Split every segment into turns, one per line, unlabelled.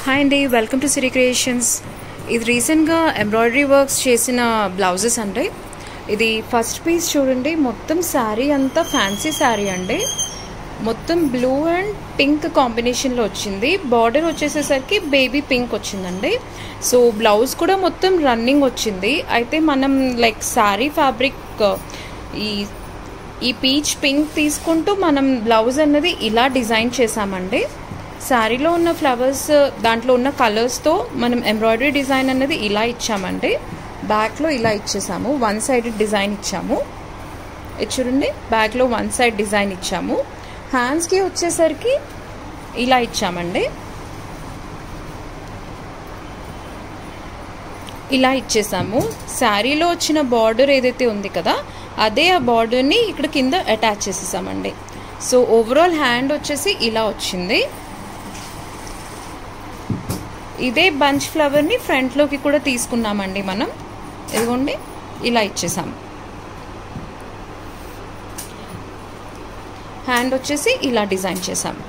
Hi అండి, welcome to Siri creations. ఇది రీసెంట్గా ఎంబ్రాయిడరీ వర్క్స్ చేసిన బ్లౌజెస్ అండి. ఇది ఫస్ట్ పీస్ చూడండి, మొత్తం శారీ అంతా ఫ్యాన్సీ శారీ అండి. మొత్తం బ్లూ అండ్ పింక్ కాంబినేషన్లో వచ్చింది. బార్డర్ వచ్చేసేసరికి బేబీ పింక్ వచ్చిందండి. సో బ్లౌజ్ కూడా మొత్తం రన్నింగ్ వచ్చింది. అయితే మనం లైక్ శారీ ఫ్యాబ్రిక్ ఈ పీచ్ పింక్ తీసుకుంటూ మనం బ్లౌజ్ అన్నది ఇలా డిజైన్ చేసామండి. శారీలో ఉన్న ఫ్లవర్స్ దాంట్లో ఉన్న కలర్స్తో మనం ఎంబ్రాయిడరీ డిజైన్ అన్నది ఇలా ఇచ్చామండి. బ్యాక్లో ఇలా ఇచ్చేసాము, వన్ సైడ్ డిజైన్ ఇచ్చాము. ఇది చూడండి, బ్యాక్లో వన్ సైడ్ డిజైన్ ఇచ్చాము. హ్యాండ్స్కి వచ్చేసరికి ఇలా ఇచ్చామండి. ఇలా ఇచ్చేసాము. శారీలో వచ్చిన బార్డర్ ఏదైతే ఉంది కదా, అదే ఆ బార్డర్ని ఇక్కడ కింద అటాచ్ చేసేసామండి. సో ఓవరాల్ హ్యాండ్ వచ్చేసి ఇలా వచ్చింది. ఇదే బంచ్ ఫ్లవర్ని ఫ్రంట్లోకి కూడా తీసుకున్నామండి మనం. ఇదిగోండి, ఇలా ఇచ్చేసాము. హ్యాండ్ వచ్చేసి ఇలా డిజైన్ చేసాము.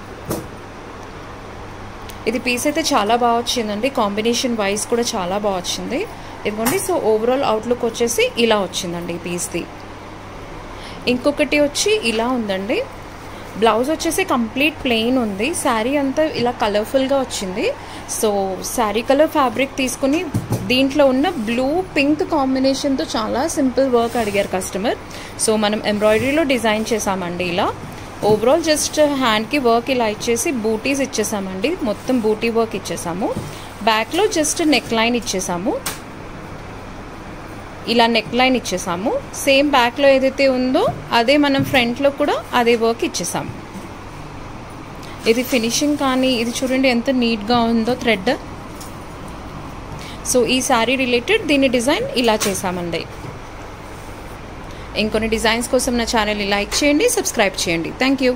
ఇది పీస్ అయితే చాలా బాగా వచ్చిందండి. కాంబినేషన్ వైజ్ కూడా చాలా బాగా వచ్చింది. ఇదిగోండి, సో ఓవరాల్ అవుట్లుక్ వచ్చేసి ఇలా వచ్చిందండి ఈ పీస్ది. ఇంకొకటి వచ్చి ఇలా ఉందండి. బ్లౌజ్ వచ్చేసి కంప్లీట్ ప్లెయిన్ ఉంది. శారీ అంతా ఇలా కలర్ఫుల్గా వచ్చింది. సో శారీ కలర్ ఫ్యాబ్రిక్ తీసుకుని దీంట్లో ఉన్న బ్లూ పింక్ కాంబినేషన్తో చాలా సింపుల్ వర్క్ అడిగారు కస్టమర్. సో మనం ఎంబ్రాయిడరీలో డిజైన్ చేసామండి. ఇలా ఓవరాల్ జస్ట్ హ్యాండ్కి వర్క్ ఇలా ఇచ్చేసి బూటీస్ ఇచ్చేసామండి. మొత్తం బూటీ వర్క్ ఇచ్చేసాము. బ్యాక్లో జస్ట్ నెక్ లైన్ ఇచ్చేసాము. ఇలా నెక్ లైన్ ఇచ్చేసాము. సేమ్ బ్యాక్లో ఏదైతే ఉందో అదే మనం ఫ్రంట్లో కూడా అదే వర్క్ ఇచ్చేసాము. ఇది ఫినిషింగ్ కానీ ఇది చూడండి ఎంత నీట్గా ఉందో థ్రెడ్. సో ఈ శారీ రిలేటెడ్ దీని డిజైన్ ఇలా చేసామండి. ఇంకొన్ని డిజైన్స్ కోసం నా ఛానల్ని లైక్ చేయండి, సబ్స్క్రైబ్ చేయండి. Thank you.